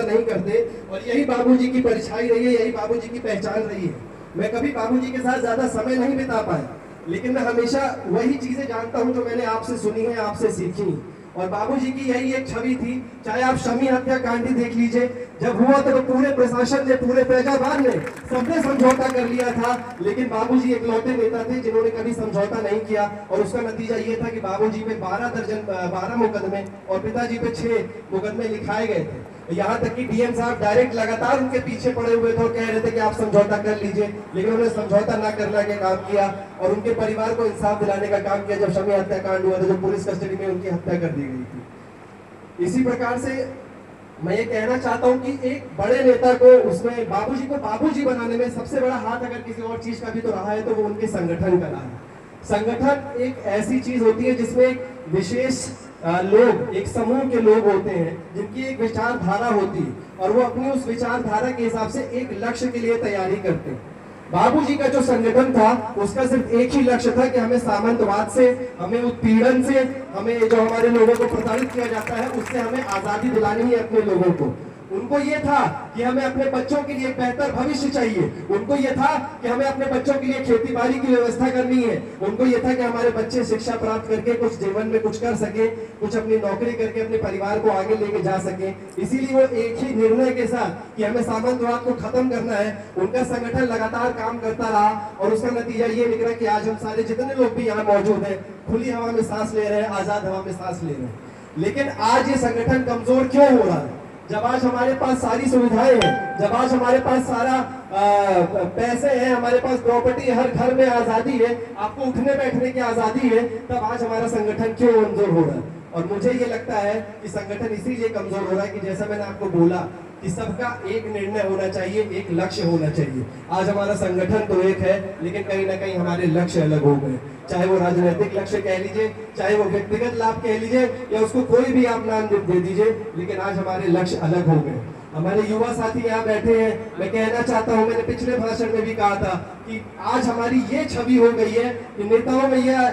नहीं करते। और यही बाबूजी की परछाई रही है, यही बाबूजी की पहचान रही है। मैं कभी बाबूजी के साथ ज्यादा समय नहीं बिता पाया, लेकिन मैं हमेशा वही चीजें जानता हूं जो मैंने आपसे सुनी है, आपसे सीखी। और बाबूजी की यही एक छवि थी। चाहे आप शमी हत्याकांड ही देख लीजिए, जब हुआ तो पूरे प्रशासन ने, पूरे फैजाबाद ने, सबने समझौता कर लिया था, लेकिन बाबूजी इकलौते नेता थे जिन्होंने कभी समझौता नहीं किया। और उसका नतीजा ये था कि बाबूजी पे 12 मुकदमे और पिताजी पे 6 मुकदमे लिखाए गए थे। यहाँ तक कि डीएम साहब डायरेक्ट लगातार उनके पीछे पड़े हुए थे और कह रहे थे कि आप समझौता कर लीजिए, लेकिन उन्होंने समझौता ना करने का काम किया और उनके परिवार को इंसाफ दिलाने का काम किया। जब शमी हत्याकांड हुआ था, जो पुलिस कस्टडी में उनकी हत्या कर दी गई थी। इसी प्रकार से मैं ये कहना चाहता हूं कि एक बड़े नेता को, उसमें बाबूजी को बाबूजी बनाने में सबसे बड़ा हाथ अगर किसी और चीज का भी तो रहा है तो वो उनके संगठन का रहा है। संगठन एक ऐसी चीज होती है जिसमें एक विशेष लोग, एक समूह के लोग होते हैं जिनकी एक विचारधारा होती है और वो अपनी उस विचारधारा के हिसाब से एक लक्ष्य के लिए तैयारी करते हैं। बाबूजी का जो संगठन था उसका सिर्फ एक ही लक्ष्य था कि हमें सामंतवाद से, हमें उत्पीड़न से, हमें जो हमारे लोगों को प्रताड़ित किया जाता है उससे हमें आजादी दिलानी है अपने लोगों को। उनको ये था कि हमें अपने बच्चों के लिए एक बेहतर भविष्य चाहिए। उनको ये था कि हमें अपने बच्चों के लिए खेती बाड़ी की व्यवस्था करनी है। उनको ये था कि हमारे बच्चे शिक्षा प्राप्त करके कुछ जीवन में कुछ कर सके, कुछ अपनी नौकरी करके अपने परिवार को आगे लेके जा सके। इसीलिए वो एक ही निर्णय के साथ कि हमें सामंतवाद को खत्म करना है, उनका संगठन लगातार काम करता रहा और उसका नतीजा ये निकला कि आज हम सारे जितने लोग भी यहाँ मौजूद हैं खुली हवा में सांस ले रहे हैं, आजाद हवा में सांस ले रहे हैं। लेकिन आज ये संगठन कमजोर क्यों हो रहा है? जब आज हमारे पास सारी सुविधाएं हैं, जब आज हमारे पास सारा पैसे हैं, हमारे पास प्रॉपर्टी है, हर घर में आजादी है, आपको उठने बैठने की आजादी है, तब आज हमारा संगठन क्यों कमजोर हो रहा है? और मुझे ये लगता है कि संगठन इसीलिए कमजोर हो रहा है कि जैसा मैंने आपको बोला कि सबका एक निर्णय होना चाहिए, एक लक्ष्य होना चाहिए। आज हमारा संगठन तो एक है, लेकिन कहीं ना कहीं हमारे लक्ष्य अलग हो गए। चाहे वो राजनीतिक लक्ष्य कह लीजिए, चाहे वो व्यक्तिगत लाभ कह लीजिए, या उसको कोई भी आप नाम दे दीजिए, लेकिन आज हमारे लक्ष्य अलग हो गए। हमारे युवा साथी यहाँ बैठे हैं, मैं कहना चाहता हूँ, मैंने पिछले भाषण में भी कहा था कि आज हमारी ये छवि हो गई है कि नेताओं में यह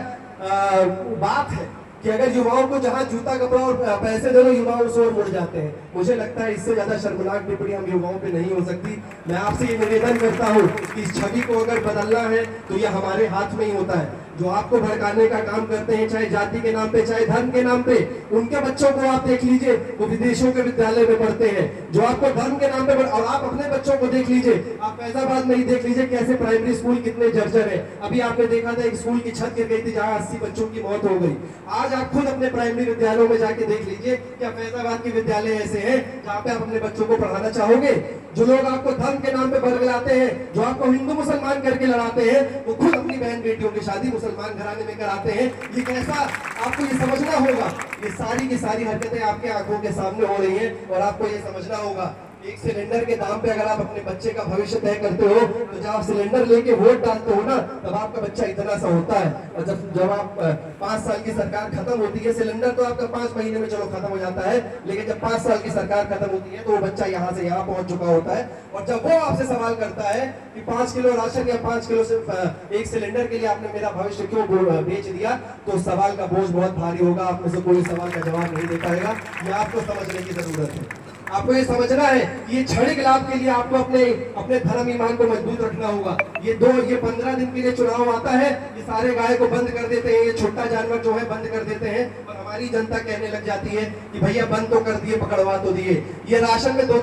बात है कि अगर युवाओं को जहां जूता कपड़ा और पैसे दे दो, युवा उस ओर मुड़ जाते हैं। मुझे लगता है इससे ज्यादा शर्मनाक टिप्पणी हम युवाओं पे नहीं हो सकती। मैं आपसे ये निवेदन करता हूँ कि इस छवि को अगर बदलना है तो यह हमारे हाथ में ही होता है। जो आपको भड़काने का काम करते हैं, चाहे जाति के नाम पे, चाहे धर्म के नाम पे, उनके बच्चों को आप देख लीजिए, वो विदेशों के विद्यालय में पढ़ते हैं। जो आपको धर्म के नाम पे, और आप अपने बच्चों को देख लीजिए, आप फैजाबाद में ही देख लीजिए कैसे प्राइमरी स्कूल कितने जर्जर है। अभी आपने देखा था एक स्कूल की छत गिर गई थी जहाँ 80 बच्चों की मौत हो गई। आज आप खुद अपने प्राइमरी विद्यालयों में जाके देख लीजिए, क्या फैजाबाद के विद्यालय ऐसे हैं जहाँ पे आप अपने बच्चों को पढ़ाना चाहोगे? जो लोग आपको धर्म के नाम पे बरगलाते हैं, जो आपको हिंदू मुसलमान करके लड़ाते हैं, वो खुद अपनी बहन बेटियों की शादी मुसलमान घराने में कराते हैं। ये कैसा, आपको ये समझना होगा। ये सारी की सारी हरकतें आपके आंखों के सामने हो रही हैं और आपको ये समझना होगा। एक सिलेंडर के दाम पे अगर आप अपने बच्चे का भविष्य तय करते हो, तो जब आप सिलेंडर लेके वोट डालते हो ना, तब आपका बच्चा इतना सा होता है। और जब आप 5 साल की सरकार खत्म होती है, सिलेंडर तो आपका 5 महीने में चलो खत्म हो जाता है, लेकिन जब 5 साल की सरकार खत्म होती है तो वो बच्चा यहाँ से यहाँ पहुंच चुका होता है। और जब वो आपसे सवाल करता है कि 5 किलो राशन या 5 किलो सिर्फ एक सिलेंडर के लिए आपने मेरा भविष्य क्यों बेच दिया, तो सवाल का बोझ बहुत भारी होगा। आप में से कोई सवाल का जवाब नहीं दे पाएगा। ये आपको समझने की जरूरत है। आपको ये समझना है कि ये क्षणिक लाभ के लिए आपको अपने धर्म ईमान को मजबूत रखना होगा। ये 15 दिन के लिए चुनाव आता है, ये सारे गाय को बंद कर देते हैं, ये छोटा जानवर जो है बंद कर देते हैं, और हमारी जनता कहने लग जाती है कि भैया बंद तो कर दिए, पकड़वा तो दिए। ये राशन में 2-3